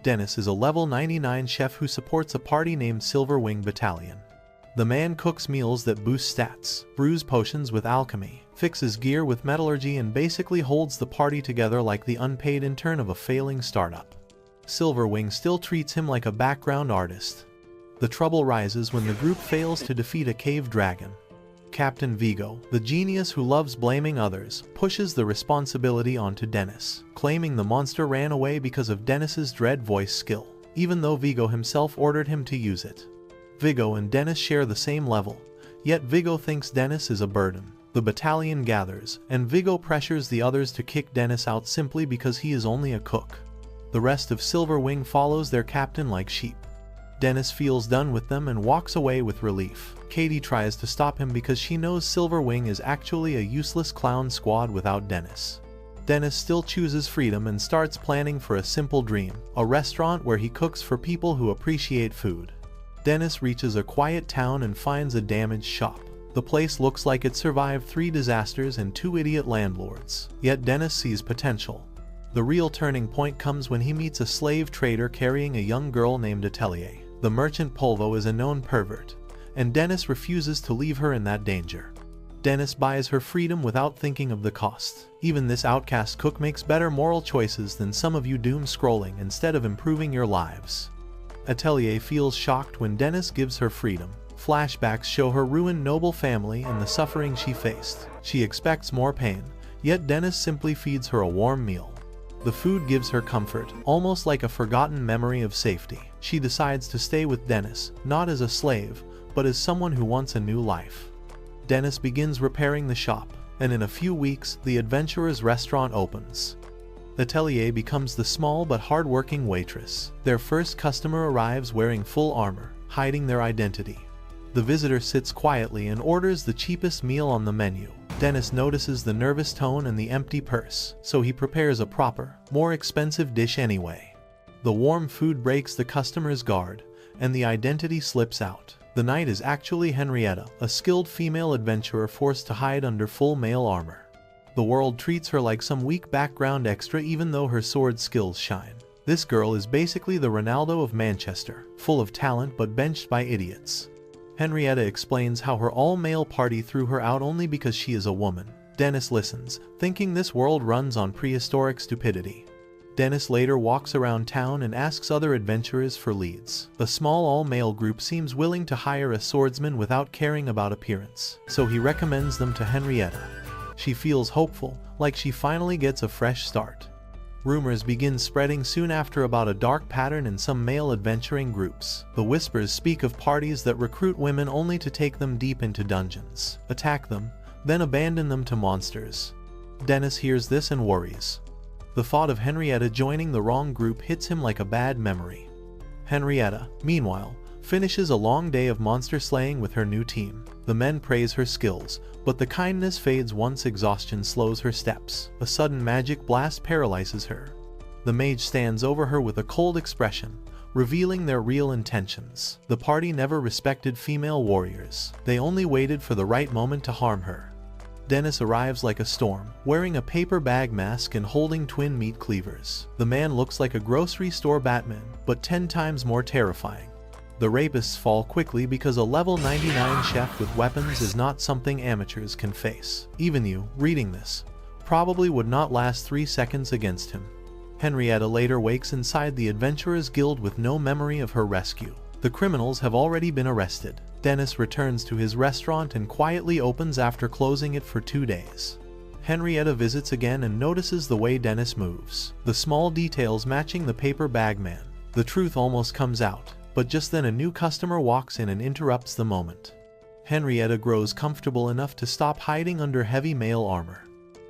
Dennis is a level 99 chef who supports a party named Silver Wing Battalion. The man cooks meals that boost stats, brews potions with alchemy, fixes gear with metallurgy, and basically holds the party together like the unpaid intern of a failing startup. Silverwing still treats him like a background artist. The trouble rises when the group fails to defeat a cave dragon. Captain Vigo, the genius who loves blaming others, pushes the responsibility onto Dennis, claiming the monster ran away because of Dennis's dread voice skill, even though Vigo himself ordered him to use it. Vigo and Dennis share the same level, yet Vigo thinks Dennis is a burden. The battalion gathers, and Vigo pressures the others to kick Dennis out simply because he is only a cook. The rest of Silverwing follows their captain like sheep. Dennis feels done with them and walks away with relief. Katie tries to stop him because she knows Silverwing is actually a useless clown squad without Dennis. Dennis still chooses freedom and starts planning for a simple dream, a restaurant where he cooks for people who appreciate food. Dennis reaches a quiet town and finds a damaged shop. The place looks like it survived 3 disasters and 2 idiot landlords, yet Dennis sees potential. The real turning point comes when he meets a slave trader carrying a young girl named Atelier. The merchant Polvo is a known pervert, and Dennis refuses to leave her in that danger. Dennis buys her freedom without thinking of the cost. Even this outcast cook makes better moral choices than some of you doom scrolling instead of improving your lives. Atelier feels shocked when Dennis gives her freedom. Flashbacks show her ruined noble family and the suffering she faced. She expects more pain, yet Dennis simply feeds her a warm meal. The food gives her comfort, almost like a forgotten memory of safety. She decides to stay with Dennis, not as a slave, but as someone who wants a new life. Dennis begins repairing the shop, and in a few weeks, the adventurer's restaurant opens. Atelier becomes the small but hard-working waitress. Their first customer arrives wearing full armor, hiding their identity. The visitor sits quietly and orders the cheapest meal on the menu. Dennis notices the nervous tone and the empty purse, so he prepares a proper, more expensive dish anyway. The warm food breaks the customer's guard, and the identity slips out. The knight is actually Henrietta, a skilled female adventurer forced to hide under full male armor. The world treats her like some weak background extra even though her sword skills shine. This girl is basically the Ronaldo of Manchester, full of talent but benched by idiots. Henrietta explains how her all-male party threw her out only because she is a woman. Dennis listens, thinking this world runs on prehistoric stupidity. Dennis later walks around town and asks other adventurers for leads. A small all-male group seems willing to hire a swordsman without caring about appearance, so he recommends them to Henrietta. She feels hopeful, like she finally gets a fresh start. Rumors begin spreading soon after about a dark pattern in some male adventuring groups. The whispers speak of parties that recruit women only to take them deep into dungeons, attack them, then abandon them to monsters. Dennis hears this and worries. The thought of Henrietta joining the wrong group hits him like a bad memory. Henrietta, meanwhile, finishes a long day of monster slaying with her new team. The men praise her skills, but the kindness fades once exhaustion slows her steps. A sudden magic blast paralyzes her. The mage stands over her with a cold expression, revealing their real intentions. The party never respected female warriors. They only waited for the right moment to harm her. Dennis arrives like a storm, wearing a paper bag mask and holding twin meat cleavers. The man looks like a grocery store Batman, but 10 times more terrifying. The rapists fall quickly because a level 99 chef with weapons is not something amateurs can face. Even you, reading this, probably would not last 3 seconds against him. Henrietta later wakes inside the Adventurers Guild with no memory of her rescue. The criminals have already been arrested. Dennis returns to his restaurant and quietly opens after closing it for 2 days. Henrietta visits again and notices the way Dennis moves, the small details matching the paper bag man. The truth almost comes out, but just then a new customer walks in and interrupts the moment. Henrietta grows comfortable enough to stop hiding under heavy male armor.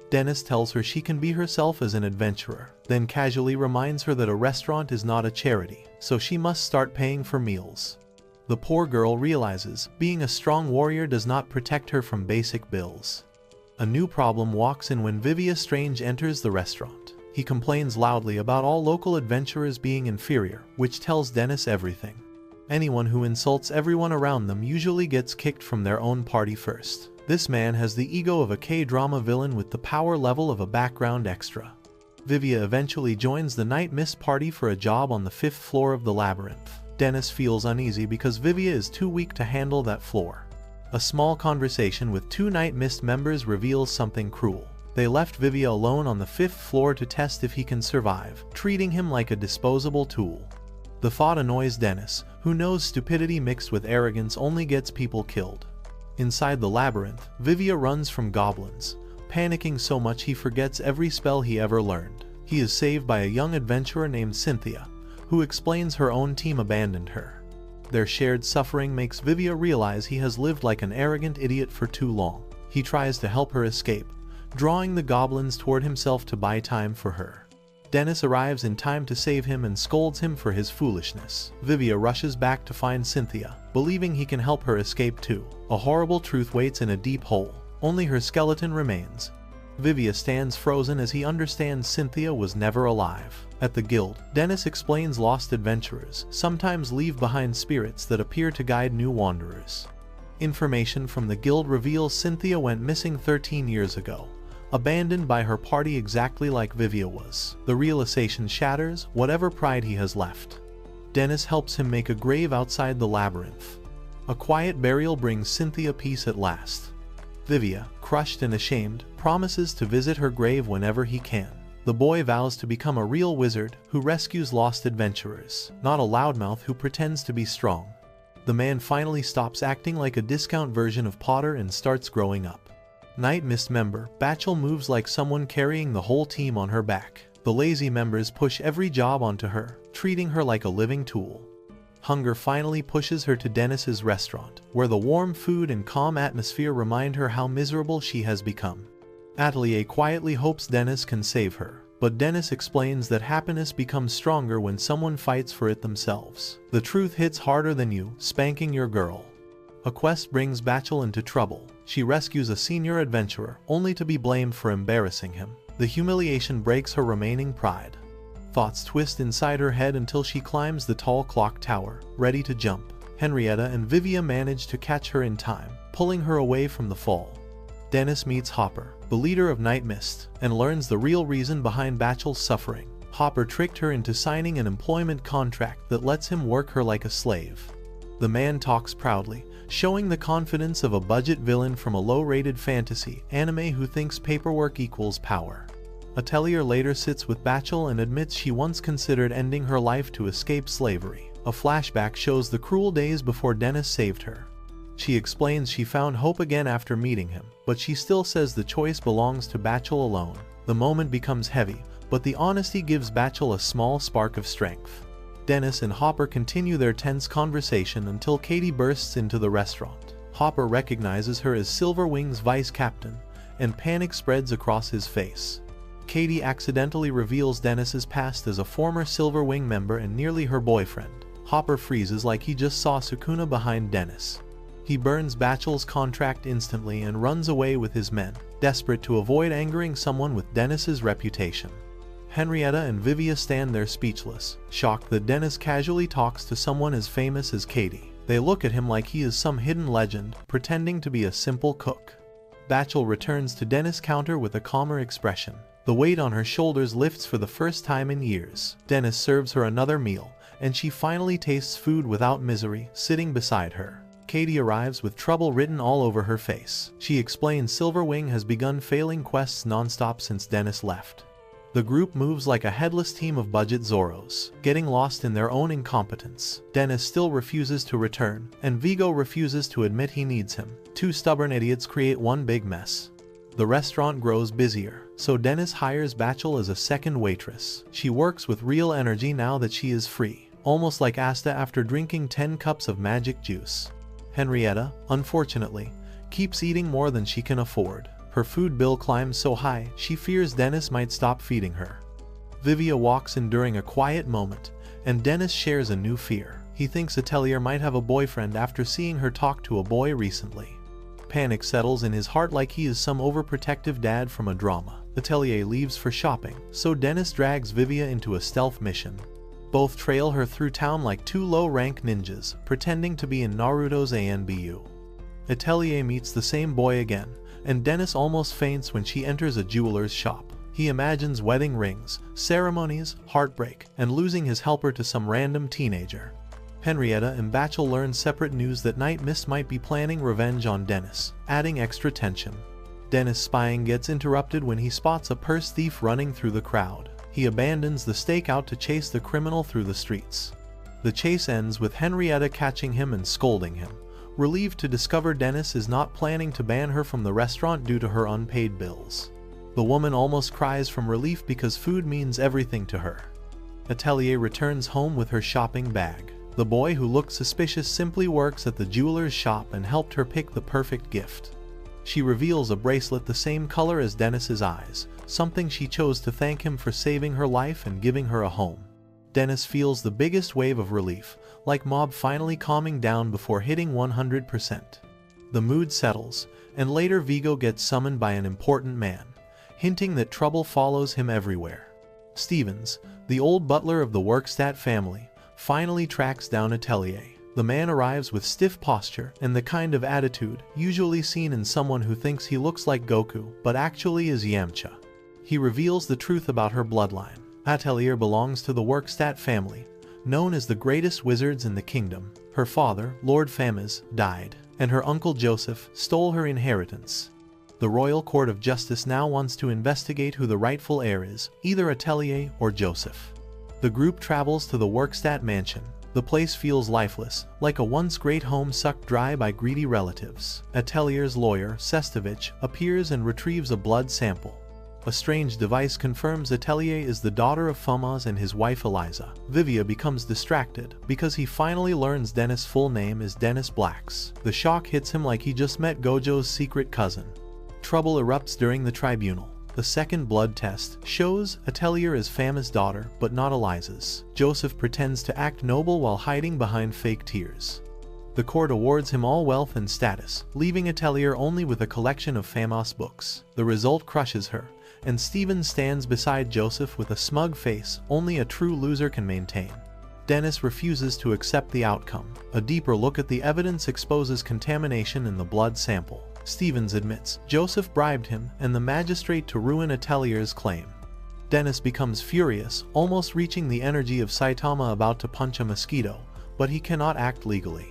Dennis tells her she can be herself as an adventurer, then casually reminds her that a restaurant is not a charity, so she must start paying for meals. The poor girl realizes being a strong warrior does not protect her from basic bills. A new problem walks in when Vivia Strange enters the restaurant. He complains loudly about all local adventurers being inferior, which tells Dennis everything. Anyone who insults everyone around them usually gets kicked from their own party first. This man has the ego of a K-drama villain with the power level of a background extra. Vivia eventually joins the Night Mist party for a job on the 5th floor of the labyrinth. Dennis feels uneasy because Vivia is too weak to handle that floor. A small conversation with 2 Night Mist members reveals something cruel. They left Vivia alone on the 5th floor to test if he can survive, treating him like a disposable tool. The thought annoys Dennis, who knows stupidity mixed with arrogance only gets people killed. Inside the labyrinth, Vivia runs from goblins, panicking so much he forgets every spell he ever learned. He is saved by a young adventurer named Cynthia, who explains her own team abandoned her. Their shared suffering makes Vivia realize he has lived like an arrogant idiot for too long. He tries to help her escape, drawing the goblins toward himself to buy time for her. Dennis arrives in time to save him and scolds him for his foolishness. Vivia rushes back to find Cynthia, believing he can help her escape too. A horrible truth waits in a deep hole. Only her skeleton remains. Vivia stands frozen as he understands Cynthia was never alive. At the guild, Dennis explains lost adventurers sometimes leave behind spirits that appear to guide new wanderers. Information from the guild reveals Cynthia went missing 13 years ago, abandoned by her party exactly like Vivia was. The realization shatters whatever pride he has left. Dennis helps him make a grave outside the labyrinth. A quiet burial brings Cynthia peace at last. Vivia, crushed and ashamed, promises to visit her grave whenever he can. The boy vows to become a real wizard who rescues lost adventurers, not a loudmouth who pretends to be strong. The man finally stops acting like a discount version of Potter and starts growing up. Night Mist member Bachel moves like someone carrying the whole team on her back. The lazy members push every job onto her, treating her like a living tool. Hunger finally pushes her to Dennis's restaurant, where the warm food and calm atmosphere remind her how miserable she has become. Atelier quietly hopes Dennis can save her, but Dennis explains that happiness becomes stronger when someone fights for it themselves. The truth hits harder than you spanking your girl. A quest brings Bachel into trouble. She rescues a senior adventurer, only to be blamed for embarrassing him. The humiliation breaks her remaining pride. Thoughts twist inside her head until she climbs the tall clock tower, ready to jump. Henrietta and Vivia manage to catch her in time, pulling her away from the fall. Dennis meets Hopper, the leader of Night Mist, and learns the real reason behind Bachel's suffering. Hopper tricked her into signing an employment contract that lets him work her like a slave. The man talks proudly, showing the confidence of a budget villain from a low-rated fantasy anime who thinks paperwork equals power. Atelier later sits with Bachel and admits she once considered ending her life to escape slavery. A flashback shows the cruel days before Dennis saved her. She explains she found hope again after meeting him, but she still says the choice belongs to Bachel alone. The moment becomes heavy, but the honesty gives Bachel a small spark of strength. Dennis and Hopper continue their tense conversation until Katie bursts into the restaurant. Hopper recognizes her as Silverwing's vice captain, and panic spreads across his face. Katie accidentally reveals Dennis's past as a former Silverwing member and nearly her boyfriend. Hopper freezes like he just saw Sukuna behind Dennis. He burns Bachel's contract instantly and runs away with his men, desperate to avoid angering someone with Dennis's reputation. Henrietta and Vivia stand there speechless, shocked that Dennis casually talks to someone as famous as Katie. They look at him like he is some hidden legend, pretending to be a simple cook. Bachel returns to Dennis' counter with a calmer expression. The weight on her shoulders lifts for the first time in years. Dennis serves her another meal, and she finally tastes food without misery, sitting beside her. Katie arrives with trouble written all over her face. She explains Silverwing has begun failing quests non-stop since Dennis left. The group moves like a headless team of budget Zorros, getting lost in their own incompetence. Dennis still refuses to return, and Vigo refuses to admit he needs him. Two stubborn idiots create one big mess. The restaurant grows busier, so Dennis hires Bachel as a second waitress. She works with real energy now that she is free, almost like Asta after drinking 10 cups of magic juice. Henrietta, unfortunately, keeps eating more than she can afford. Her food bill climbs so high, she fears Dennis might stop feeding her. Vivia walks in during a quiet moment, and Dennis shares a new fear. He thinks Atelier might have a boyfriend after seeing her talk to a boy recently. Panic settles in his heart like he is some overprotective dad from a drama. Atelier leaves for shopping, so Dennis drags Vivia into a stealth mission. Both trail her through town like two low-rank ninjas, pretending to be in Naruto's ANBU. Atelier meets the same boy again, and Dennis almost faints when she enters a jeweler's shop. He imagines wedding rings, ceremonies, heartbreak, and losing his helper to some random teenager. Henrietta and Bachel learn separate news that Night Mist might be planning revenge on Dennis, adding extra tension. Dennis' spying gets interrupted when he spots a purse thief running through the crowd. He abandons the stakeout to chase the criminal through the streets. The chase ends with Henrietta catching him and scolding him, relieved to discover Dennis is not planning to ban her from the restaurant due to her unpaid bills. The woman almost cries from relief because food means everything to her. Atelier returns home with her shopping bag. The boy who looked suspicious simply works at the jeweler's shop and helped her pick the perfect gift. She reveals a bracelet the same color as Dennis's eyes, something she chose to thank him for saving her life and giving her a home. Dennis feels the biggest wave of relief, like Mob finally calming down before hitting 100%. The mood settles, and later Vigo gets summoned by an important man, hinting that trouble follows him everywhere. Stevens, the old butler of the Workstat family, finally tracks down Atelier. The man arrives with stiff posture and the kind of attitude usually seen in someone who thinks he looks like Goku but actually is Yamcha. He reveals the truth about her bloodline. Atelier belongs to the Workstat family, known as the greatest wizards in the kingdom. Her father, Lord Famez, died, and her uncle Joseph stole her inheritance. The Royal Court of Justice now wants to investigate who the rightful heir is, either Atelier or Joseph. The group travels to the Workstat mansion. The place feels lifeless, like a once great home sucked dry by greedy relatives. Atelier's lawyer, Sestovich, appears and retrieves a blood sample. A strange device confirms Atelier is the daughter of Famez and his wife Eliza. Vivia becomes distracted because he finally learns Dennis' full name is Dennis Blacks. The shock hits him like he just met Gojo's secret cousin. Trouble erupts during the tribunal. The second blood test shows Atelier is Famez's daughter, but not Eliza's. Joseph pretends to act noble while hiding behind fake tears. The court awards him all wealth and status, leaving Atelier only with a collection of Famez's books. The result crushes her, and Stephen stands beside Joseph with a smug face only a true loser can maintain. Dennis refuses to accept the outcome. A deeper look at the evidence exposes contamination in the blood sample. Stevens admits Joseph bribed him and the magistrate to ruin Atelier's claim. Dennis becomes furious, almost reaching the energy of Saitama about to punch a mosquito, but he cannot act legally.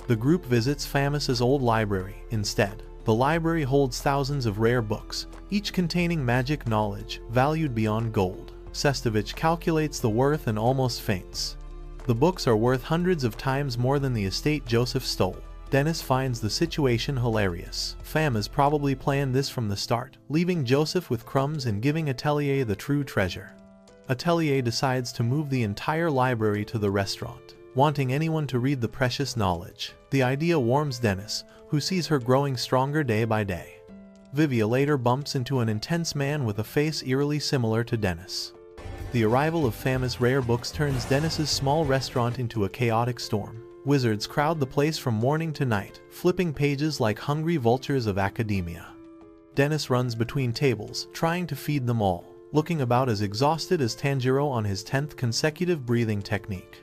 The group visits Famez's old library instead. The library holds thousands of rare books, each containing magic knowledge, valued beyond gold. Sestovich calculates the worth and almost faints. The books are worth hundreds of times more than the estate Joseph stole. Dennis finds the situation hilarious. Famez probably planned this from the start, leaving Joseph with crumbs and giving Atelier the true treasure. Atelier decides to move the entire library to the restaurant, wanting anyone to read the precious knowledge. The idea warms Dennis, who sees her growing stronger day by day. Vivia later bumps into an intense man with a face eerily similar to Dennis. The arrival of Famez's rare books turns Dennis's small restaurant into a chaotic storm. Wizards crowd the place from morning to night, flipping pages like hungry vultures of academia. Dennis runs between tables, trying to feed them all, looking about as exhausted as Tanjiro on his 10th consecutive breathing technique.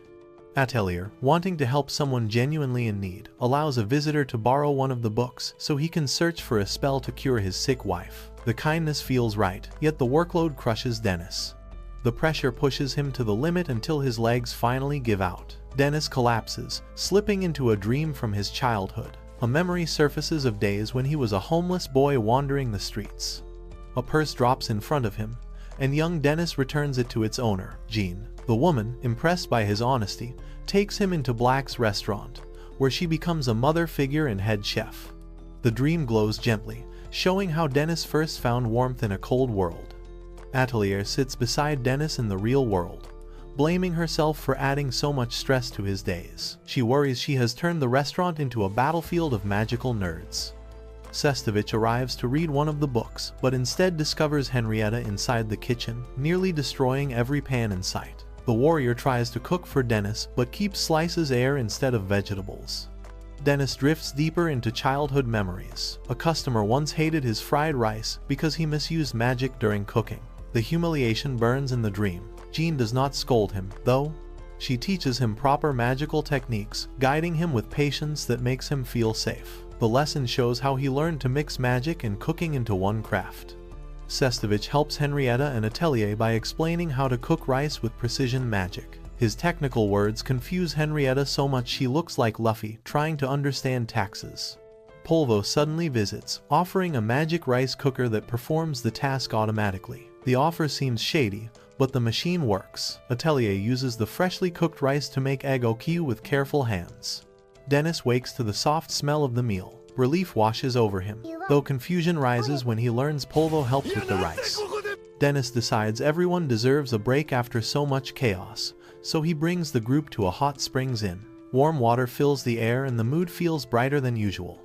Atelier, wanting to help someone genuinely in need, allows a visitor to borrow one of the books so he can search for a spell to cure his sick wife. The kindness feels right, yet the workload crushes Dennis. The pressure pushes him to the limit until his legs finally give out. Dennis collapses, slipping into a dream from his childhood. A memory surfaces of days when he was a homeless boy wandering the streets. A purse drops in front of him, and young Dennis returns it to its owner, Jean. The woman, impressed by his honesty, takes him into Black's restaurant, where she becomes a mother figure and head chef. The dream glows gently, showing how Dennis first found warmth in a cold world. Atelier sits beside Dennis in the real world, blaming herself for adding so much stress to his days. She worries she has turned the restaurant into a battlefield of magical nerds. Sestovich arrives to read one of the books, but instead discovers Henrietta inside the kitchen, nearly destroying every pan in sight. The warrior tries to cook for Dennis, but keeps slices air instead of vegetables. Dennis drifts deeper into childhood memories. A customer once hated his fried rice because he misused magic during cooking. The humiliation burns in the dream. Jean does not scold him, though. She teaches him proper magical techniques, guiding him with patience that makes him feel safe. The lesson shows how he learned to mix magic and cooking into one craft. Sestovich helps Henrietta and Atelier by explaining how to cook rice with precision magic. His technical words confuse Henrietta so much she looks like Luffy trying to understand taxes. Polvo suddenly visits, offering a magic rice cooker that performs the task automatically. The offer seems shady, but the machine works. Atelier uses the freshly cooked rice to make egg okiu with careful hands. Dennis wakes to the soft smell of the meal. Relief washes over him, though confusion rises when he learns Polvo helped with the rice. Dennis decides everyone deserves a break after so much chaos, so he brings the group to a hot springs inn. Warm water fills the air and the mood feels brighter than usual.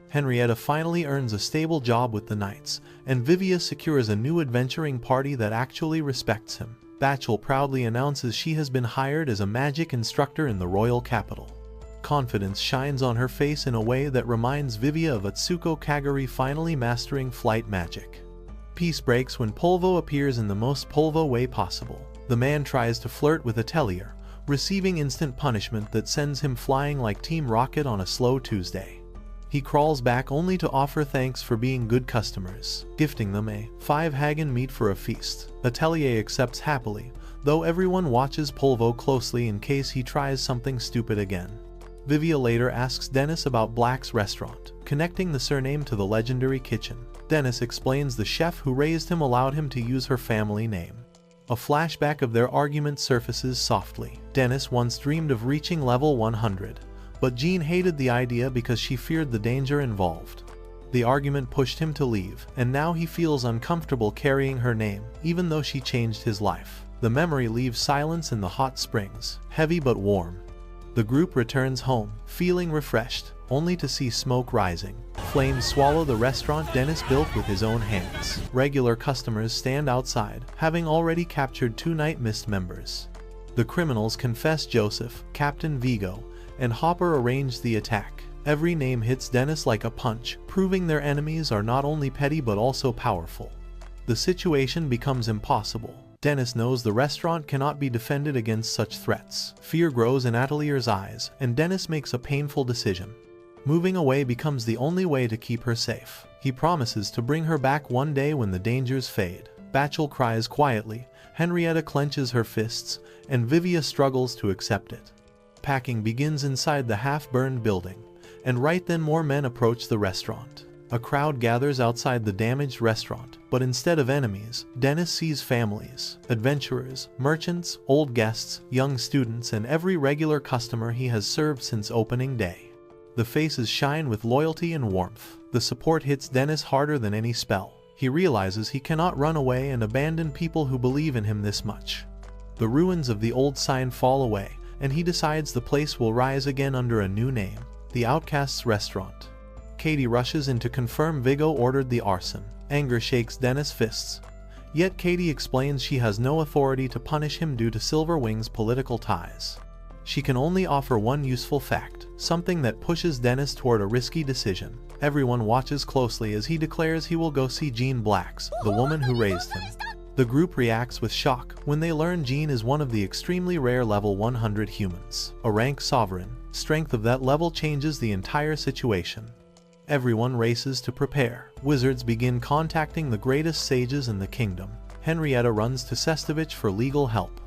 Henrietta finally earns a stable job with the Knights, and Vivia secures a new adventuring party that actually respects him. Bachel proudly announces she has been hired as a magic instructor in the royal capital. Confidence shines on her face in a way that reminds Vivia of Atsuko Kagari finally mastering flight magic. Peace breaks when Polvo appears in the most Polvo way possible. The man tries to flirt with Atelier, receiving instant punishment that sends him flying like Team Rocket on a slow Tuesday. He crawls back only to offer thanks for being good customers, gifting them a 5 meat for a feast. Atelier accepts happily, though everyone watches Polvo closely in case he tries something stupid again. Vivia later asks Dennis about Black's restaurant, connecting the surname to the legendary kitchen. Dennis explains the chef who raised him allowed him to use her family name. A flashback of their argument surfaces softly. Dennis once dreamed of reaching level 100, but Jean hated the idea because she feared the danger involved. The argument pushed him to leave, and now he feels uncomfortable carrying her name, even though she changed his life. The memory leaves silence in the hot springs, heavy but warm. The group returns home, feeling refreshed, only to see smoke rising. Flames swallow the restaurant Dennis built with his own hands. Regular customers stand outside, having already captured 2 Night Mist members. The criminals confess Joseph, Captain Vigo, and Hopper arranged the attack. Every name hits Dennis like a punch, proving their enemies are not only petty but also powerful. The situation becomes impossible. Dennis knows the restaurant cannot be defended against such threats. Fear grows in Atelier's eyes, and Dennis makes a painful decision. Moving away becomes the only way to keep her safe. He promises to bring her back one day when the dangers fade. Bachel cries quietly, Henrietta clenches her fists, and Vivia struggles to accept it. Packing begins inside the half-burned building, and right then more men approach the restaurant. A crowd gathers outside the damaged restaurant, but instead of enemies, Dennis sees families, adventurers, merchants, old guests, young students, and every regular customer he has served since opening day. The faces shine with loyalty and warmth. The support hits Dennis harder than any spell. He realizes he cannot run away and abandon people who believe in him this much. The ruins of the old sign fall away, and he decides the place will rise again under a new name, the Outcast's Restaurant. Katie rushes in to confirm Vigo ordered the arson. Anger shakes Dennis' fists. Yet Katie explains she has no authority to punish him due to Silverwing's political ties. She can only offer one useful fact, something that pushes Dennis toward a risky decision. Everyone watches closely as he declares he will go see Jean Blacks, the woman who raised him. The group reacts with shock when they learn Jean is one of the extremely rare level 100 humans. A rank sovereign, strength of that level changes the entire situation. Everyone races to prepare. Wizards begin contacting the greatest sages in the kingdom. Henrietta runs to Sestovich for legal help.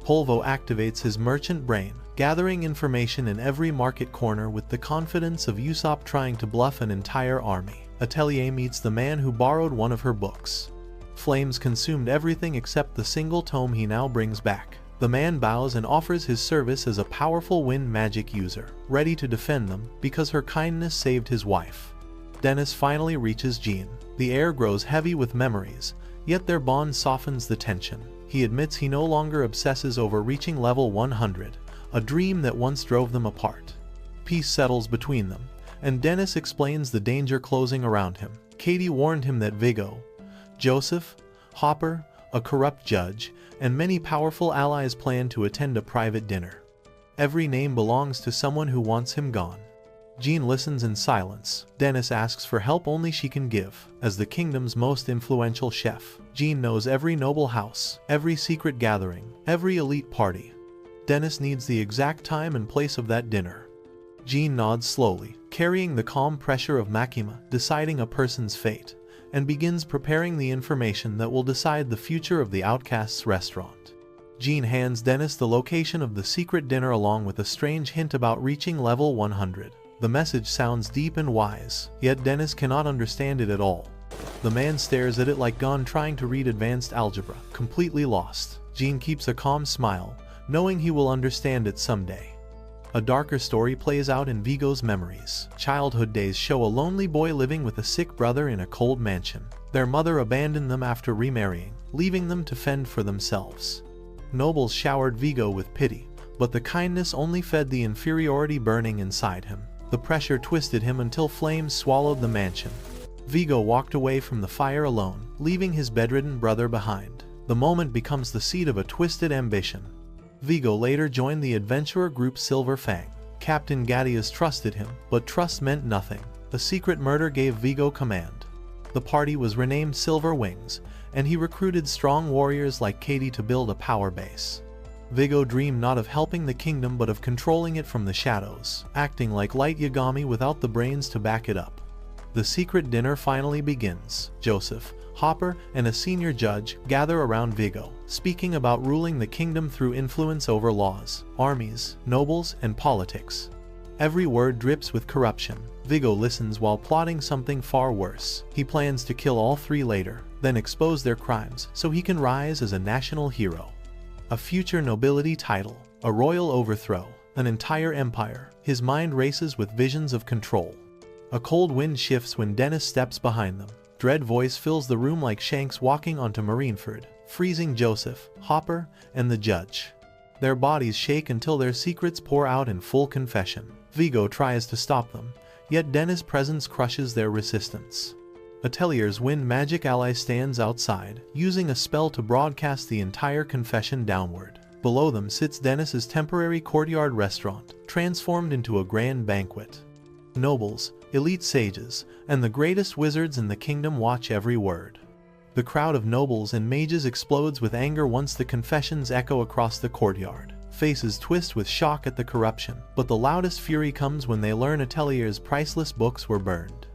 Polvo activates his merchant brain, gathering information in every market corner with the confidence of Usopp trying to bluff an entire army. Atelier meets the man who borrowed one of her books. Flames consumed everything except the single tome he now brings back. The man bows and offers his service as a powerful wind magic user, ready to defend them because her kindness saved his wife. Dennis finally reaches Jean. The air grows heavy with memories, yet their bond softens the tension. He admits he no longer obsesses over reaching level 100, a dream that once drove them apart. Peace settles between them, and Dennis explains the danger closing around him. Katie warned him that Vigo, Joseph, Hopper, a corrupt judge, and many powerful allies plan to attend a private dinner. Every name belongs to someone who wants him gone. Jean listens in silence. Dennis asks for help only she can give. As the kingdom's most influential chef, Jean knows every noble house, every secret gathering, every elite party. Dennis needs the exact time and place of that dinner. Jean nods slowly, carrying the calm pressure of Makima, deciding a person's fate. and begins preparing the information that will decide the future of the Outcast's restaurant. Jean hands Dennis the location of the secret dinner along with a strange hint about reaching level 100. The message sounds deep and wise, yet Dennis cannot understand it at all. The man stares at it like Gon trying to read advanced algebra, completely lost. Jean keeps a calm smile, knowing he will understand it someday. A darker story plays out in Vigo's memories. Childhood days show a lonely boy living with a sick brother in a cold mansion. Their mother abandoned them after remarrying, leaving them to fend for themselves. Nobles showered Vigo with pity, but the kindness only fed the inferiority burning inside him. The pressure twisted him until flames swallowed the mansion. Vigo walked away from the fire alone, leaving his bedridden brother behind. The moment becomes the seed of a twisted ambition. Vigo later joined the adventurer group Silver Fang. Captain Gadius trusted him, but trust meant nothing. A secret murder gave Vigo command. The party was renamed Silver Wings, and he recruited strong warriors like Katie to build a power base. Vigo dreamed not of helping the kingdom but of controlling it from the shadows, acting like Light Yagami without the brains to back it up. The secret dinner finally begins. Joseph, Hopper, and a senior judge gather around Vigo, speaking about ruling the kingdom through influence over laws, armies, nobles, and politics. Every word drips with corruption. Vigo listens while plotting something far worse. He plans to kill all three later, then expose their crimes so he can rise as a national hero. A future nobility title, a royal overthrow, an entire empire. His mind races with visions of control. A cold wind shifts when Dennis steps behind them. Dread voice fills the room like Shanks walking onto Marineford, freezing Joseph, Hopper, and the judge. Their bodies shake until their secrets pour out in full confession. Vigo tries to stop them, yet Dennis' presence crushes their resistance. Atelier's wind magic ally stands outside, using a spell to broadcast the entire confession downward. Below them sits Dennis's temporary courtyard restaurant, transformed into a grand banquet. Nobles, elite sages, and the greatest wizards in the kingdom watch every word. The crowd of nobles and mages explodes with anger once the confessions echo across the courtyard. Faces twist with shock at the corruption, but the loudest fury comes when they learn Atelier's priceless books were burned.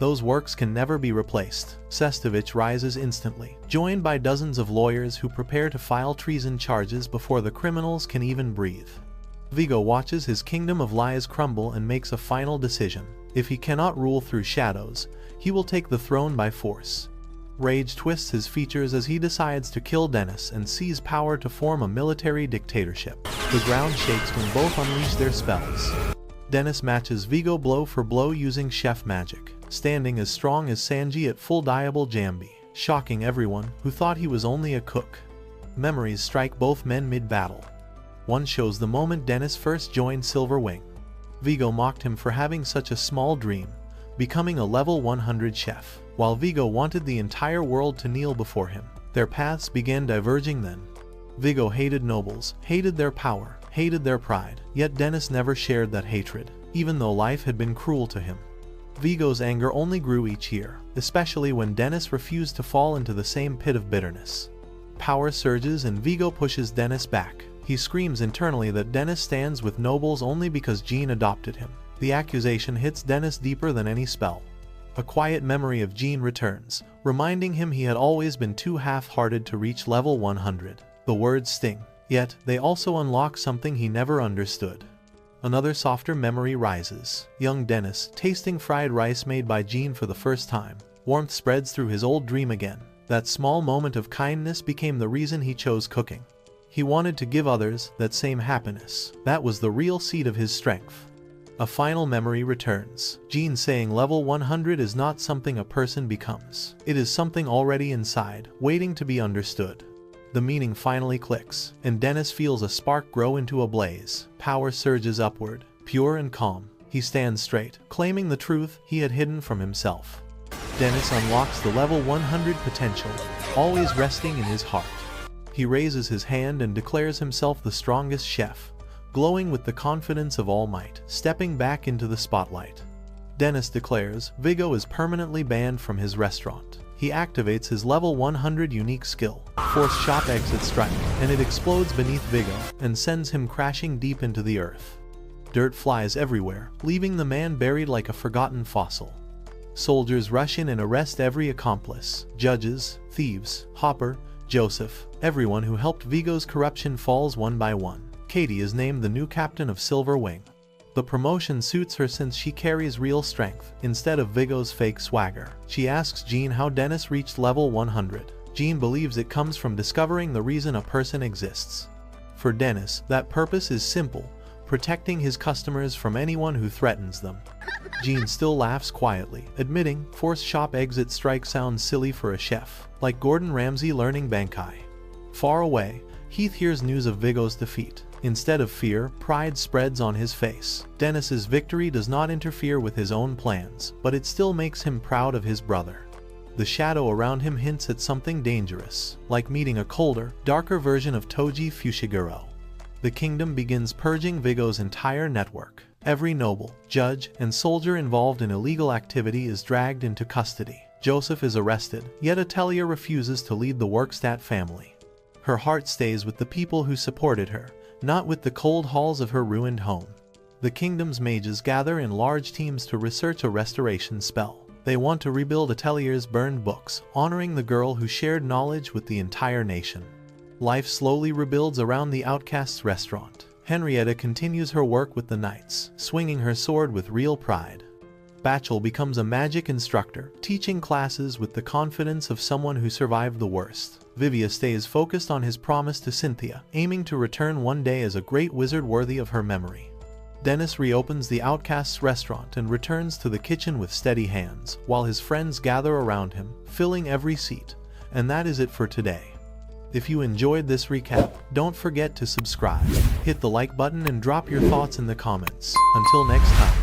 Those works can never be replaced. Sestovich rises instantly, joined by dozens of lawyers who prepare to file treason charges before the criminals can even breathe. Vigo watches his kingdom of lies crumble and makes a final decision. If he cannot rule through shadows, he will take the throne by force. Rage twists his features as he decides to kill Dennis and seize power to form a military dictatorship. The ground shakes when both unleash their spells. Dennis matches Vigo blow for blow using chef magic, standing as strong as Sanji at full diable Jambi, shocking everyone who thought he was only a cook. Memories strike both men mid-battle. One shows the moment Dennis first joined Silver Wing. Vigo mocked him for having such a small dream, becoming a level 100 chef, while Vigo wanted the entire world to kneel before him. Their paths began diverging then. Vigo hated nobles, hated their power, hated their pride, yet Dennis never shared that hatred, even though life had been cruel to him. Vigo's anger only grew each year, especially when Dennis refused to fall into the same pit of bitterness. Power surges and Vigo pushes Dennis back. He screams internally that Dennis stands with nobles only because Jean adopted him. The accusation hits Dennis deeper than any spell. A quiet memory of Jean returns, reminding him he had always been too half-hearted to reach level 100. The words sting, yet they also unlock something he never understood. Another softer memory rises. Young Dennis, tasting fried rice made by Jean for the first time. Warmth spreads through his old dream again. That small moment of kindness became the reason he chose cooking. He wanted to give others that same happiness. That was the real seed of his strength. A final memory returns. Jean saying level 100 is not something a person becomes. It is something already inside, waiting to be understood. The meaning finally clicks, and Dennis feels a spark grow into a blaze. Power surges upward, pure and calm. He stands straight, claiming the truth he had hidden from himself. Dennis unlocks the level 100 potential, always resting in his heart. He raises his hand and declares himself the strongest chef, glowing with the confidence of all might, stepping back into the spotlight. Dennis declares Vigo is permanently banned from his restaurant. He activates his level 100 unique skill, Force Shop Exit Strike, and it explodes beneath Vigo and sends him crashing deep into the earth. Dirt flies everywhere, leaving the man buried like a forgotten fossil. Soldiers rush in and arrest every accomplice. Judges, thieves, Hopper, Joseph, everyone who helped Vigo's corruption falls one by one. Katie is named the new captain of Silver Wing. The promotion suits her since she carries real strength, instead of Vigo's fake swagger. She asks Jean how Dennis reached level 100. Jean believes it comes from discovering the reason a person exists. For Dennis, that purpose is simple: protecting his customers from anyone who threatens them. Jean still laughs quietly, admitting forced shop exit strike sounds silly for a chef, like Gordon Ramsay learning Bankai. Far away, Heath hears news of Vigo's defeat. Instead of fear, pride spreads on his face. Dennis's victory does not interfere with his own plans, but it still makes him proud of his brother. The shadow around him hints at something dangerous, like meeting a colder, darker version of Toji Fushiguro. The kingdom begins purging Vigo's entire network. Every noble, judge, and soldier involved in illegal activity is dragged into custody. Joseph is arrested, yet Atelier refuses to lead the Workstat family. Her heart stays with the people who supported her, not with the cold halls of her ruined home. The kingdom's mages gather in large teams to research a restoration spell. They want to rebuild Atelier's burned books, honoring the girl who shared knowledge with the entire nation. Life slowly rebuilds around the Outcast's restaurant. Henrietta continues her work with the knights, swinging her sword with real pride. Bachel becomes a magic instructor, teaching classes with the confidence of someone who survived the worst. Vivia stays focused on his promise to Cynthia, aiming to return one day as a great wizard worthy of her memory. Dennis reopens the Outcast's restaurant and returns to the kitchen with steady hands, while his friends gather around him, filling every seat. And that is it for today. If you enjoyed this recap, don't forget to subscribe, hit the like button and drop your thoughts in the comments. Until next time.